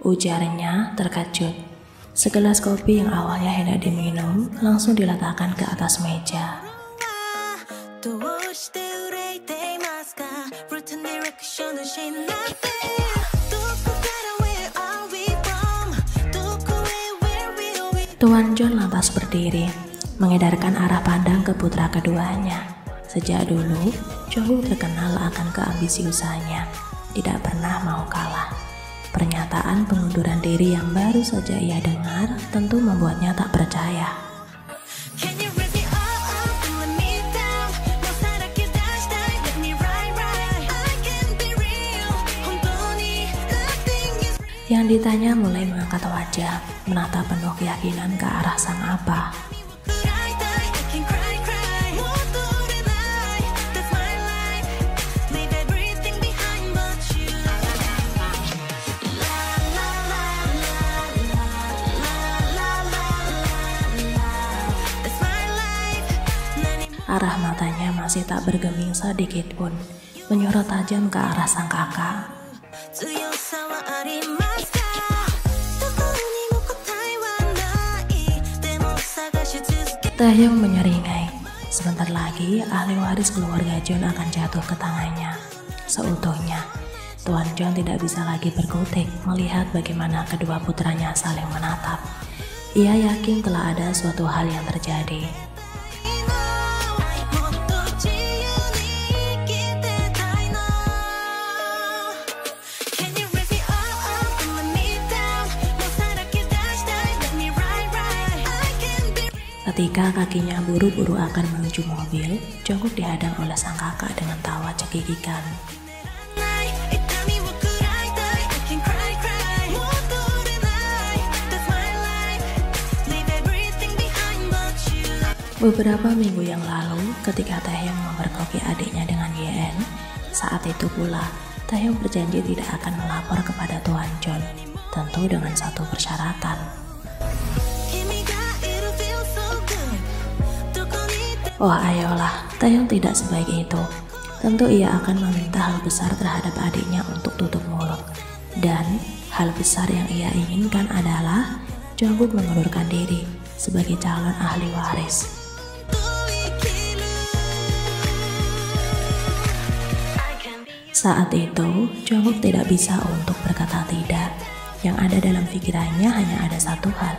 Ujarnya terkejut. Segelas kopi yang awalnya hendak diminum langsung diletakkan ke atas meja. Tuan John lantas berdiri, mengedarkan arah pandang ke putra keduanya. Sejak dulu, Jongkook terkenal akan keambisiusannya, tidak pernah mau kalah. Pernyataan pengunduran diri yang baru saja ia dengar tentu membuatnya tak percaya. Yang ditanya mulai mengangkat wajah, menatap penuh keyakinan ke arah sang abah. Arah matanya masih tak bergeming sedikit pun, menyorot tajam ke arah sang kakak. Taehyung menyeringai. Sebentar lagi ahli waris keluarga John akan jatuh ke tangannya. Seutuhnya, Tuan John tidak bisa lagi berkutik melihat bagaimana kedua putranya saling menatap. Ia yakin telah ada suatu hal yang terjadi. Ketika kakinya buru-buru akan menuju mobil, Jongkook dihadang oleh sang kakak dengan tawa cekikikan. Beberapa minggu yang lalu, ketika Taehyung memergoki adiknya dengan Yeon, saat itu pula Taehyung berjanji tidak akan melapor kepada Tuan John, tentu dengan satu persyaratan. Wah, ayolah, Taehyung tidak sebaik itu. Tentu ia akan meminta hal besar terhadap adiknya untuk tutup mulut. Dan hal besar yang ia inginkan adalah Jongkook mengundurkan diri sebagai calon ahli waris. Saat itu, Jongkook tidak bisa untuk berkata tidak. Yang ada dalam pikirannya hanya ada satu hal.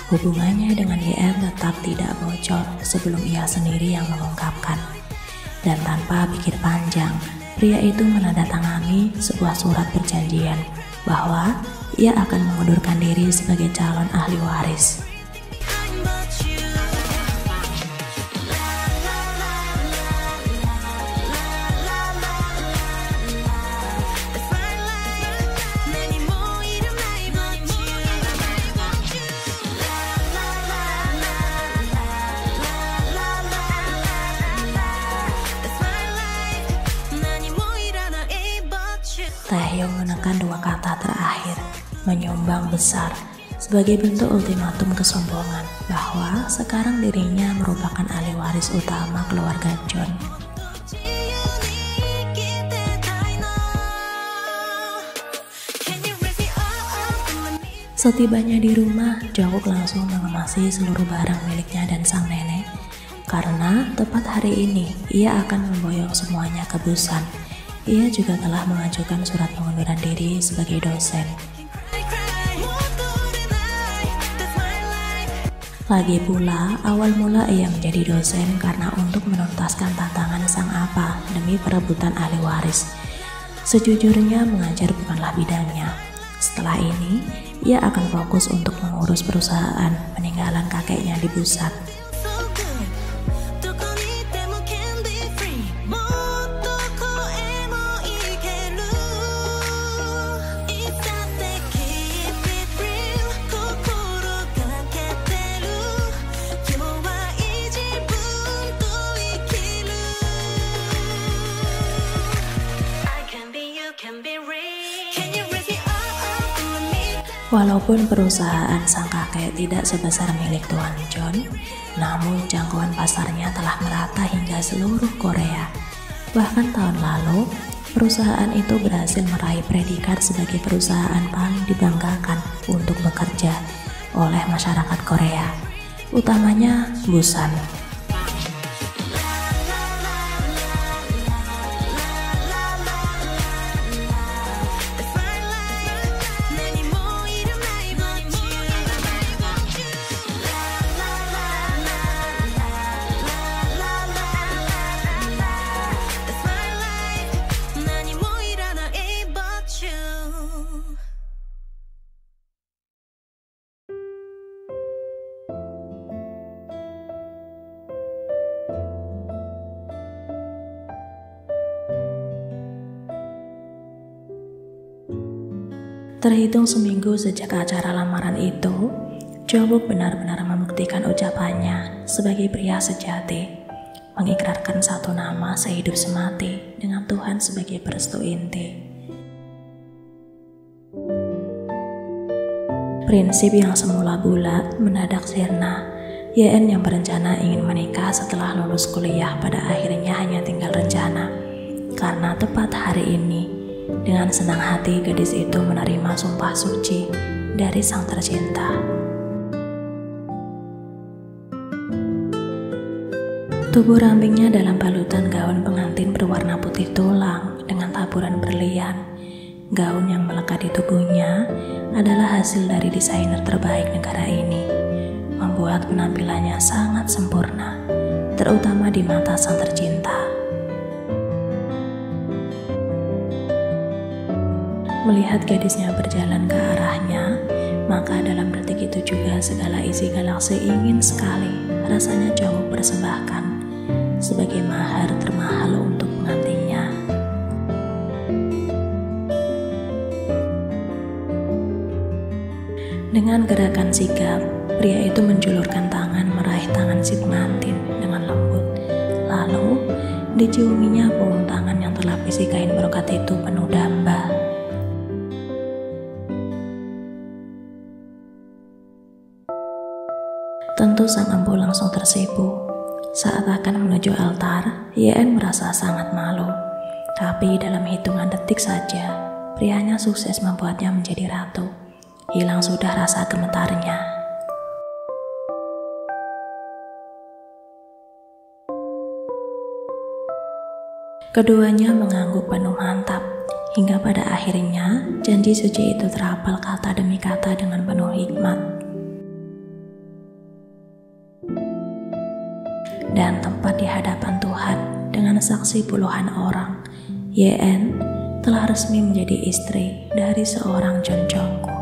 Hubungannya dengan Yeon tetap tidak bocor sebelum ia sendiri yang mengungkapkan. Dan tanpa pikir panjang, pria itu menandatangani sebuah surat perjanjian bahwa ia akan mengundurkan diri sebagai calon ahli waris. Taehyung menekan dua kata terakhir, menyumbang besar, sebagai bentuk ultimatum kesombongan bahwa sekarang dirinya merupakan ahli waris utama keluarga John. Setibanya di rumah, Jongkook langsung mengemasi seluruh barang miliknya dan sang nenek, karena tepat hari ini ia akan memboyong semuanya ke Busan. Ia juga telah mengajukan surat pengunduran diri sebagai dosen. Lagi pula, awal mula ia menjadi dosen karena untuk menuntaskan tantangan sang apa demi perebutan ahli waris. Sejujurnya mengajar bukanlah bidangnya. Setelah ini, ia akan fokus untuk mengurus perusahaan peninggalan kakeknya di Busan. Walaupun perusahaan sang kakek tidak sebesar milik Tuan John, namun jangkauan pasarnya telah merata hingga seluruh Korea. Bahkan tahun lalu, perusahaan itu berhasil meraih predikat sebagai perusahaan paling dibanggakan untuk bekerja oleh masyarakat Korea, utamanya Busan. Terhitung seminggu sejak acara lamaran itu, Jongwook benar-benar membuktikan ucapannya sebagai pria sejati, mengikrarkan satu nama sehidup semati dengan Tuhan sebagai perestu inti. Prinsip yang semula bulat mendadak sirna. YN yang berencana ingin menikah setelah lulus kuliah pada akhirnya hanya tinggal rencana, karena tepat hari ini dengan senang hati gadis itu menerima sumpah suci dari sang tercinta. Tubuh rampingnya dalam balutan gaun pengantin berwarna putih tulang dengan taburan berlian. Gaun yang melekat di tubuhnya adalah hasil dari desainer terbaik negara ini, membuat penampilannya sangat sempurna, terutama di mata sang tercinta. Melihat gadisnya berjalan ke arahnya, maka dalam detik itu juga segala isi galaksi ingin sekali rasanya Jongwook persembahkan sebagai mahar termahal untuk pengantinnya. Dengan gerakan sigap, pria itu menjulurkan tangan meraih tangan si pengantin dengan lembut. Lalu diciuminya punggung tangan yang terlapisi kain brokat itu penuh damba. Tentu sang empu langsung tersipu. Saat akan menuju altar, YN merasa sangat malu. Tapi dalam hitungan detik saja, prianya sukses membuatnya menjadi ratu. Hilang sudah rasa gemetarnya. Keduanya mengangguk penuh mantap, hingga pada akhirnya janji suci itu terhafal kata demi kata dengan penuh hikmat. Dan tempat di hadapan Tuhan dengan saksi puluhan orang, YN telah resmi menjadi istri dari seorang John Jongkook.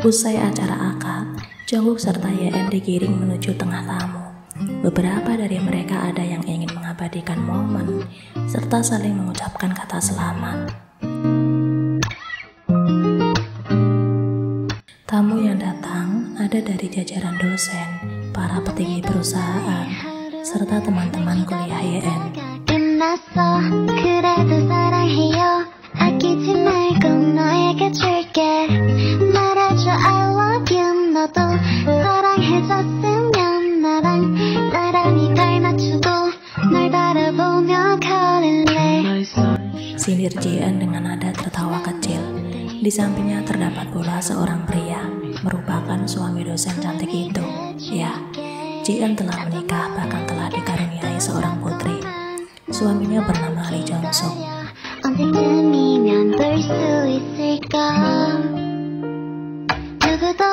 Usai acara akad, Jongwook serta YN digiring menuju tengah tamu. Beberapa dari mereka ada yang ingin mengabadikan momen serta saling mengucapkan kata selamat. Tamu yang datang ada dari jajaran dosen, para petinggi perusahaan, serta teman-teman kuliah YN. Sindir Jian dengan nada tertawa kecil. Di sampingnya terdapat pula seorang pria, merupakan suami dosen cantik itu. Ya, Jian telah menikah bahkan telah dikaruniai seorang putri. Suaminya bernama Lee Jong Suk. 언제쯤이면 볼 수 있을까 누구도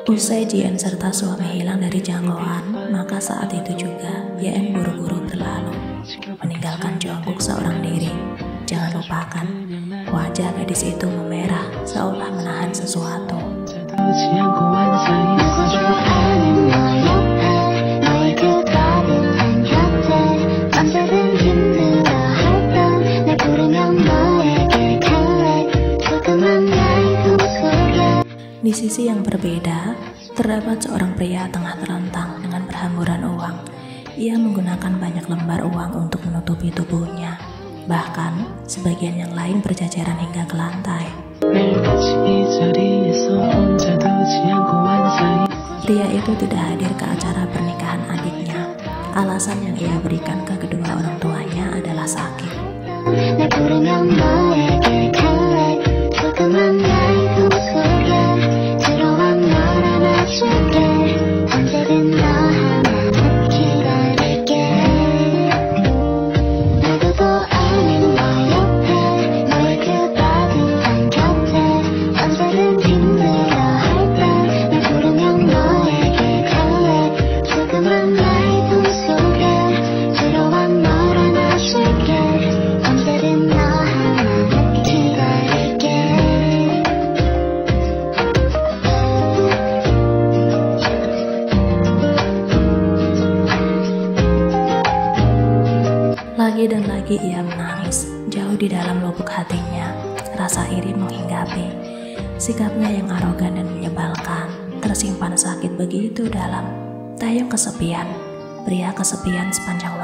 Usai Jian serta suami hilang dari jangkauan, maka saat itu juga YN buru-buru berlalu, meninggalkan Jungkook seorang diri. Jangan lupakan, wajah gadis itu memerah seolah menahan sesuatu. Di sisi yang berbeda, terdapat seorang pria tengah terlentang dengan berhamburan uang. Ia menggunakan banyak lembar uang untuk menutupi tubuhnya. Bahkan, sebagian yang lain berjajaran hingga ke lantai. Pria itu tidak hadir ke acara pernikahan adiknya. Alasan yang ia berikan ke kedua orang tuanya adalah sakit. Lagi dan lagi ia menangis, jauh di dalam lubuk hatinya. Rasa iri menghinggapi. Sikapnya yang arogan dan menyebalkan, tersimpan sakit begitu dalam. Taeyong kesepian, pria kesepian sepanjang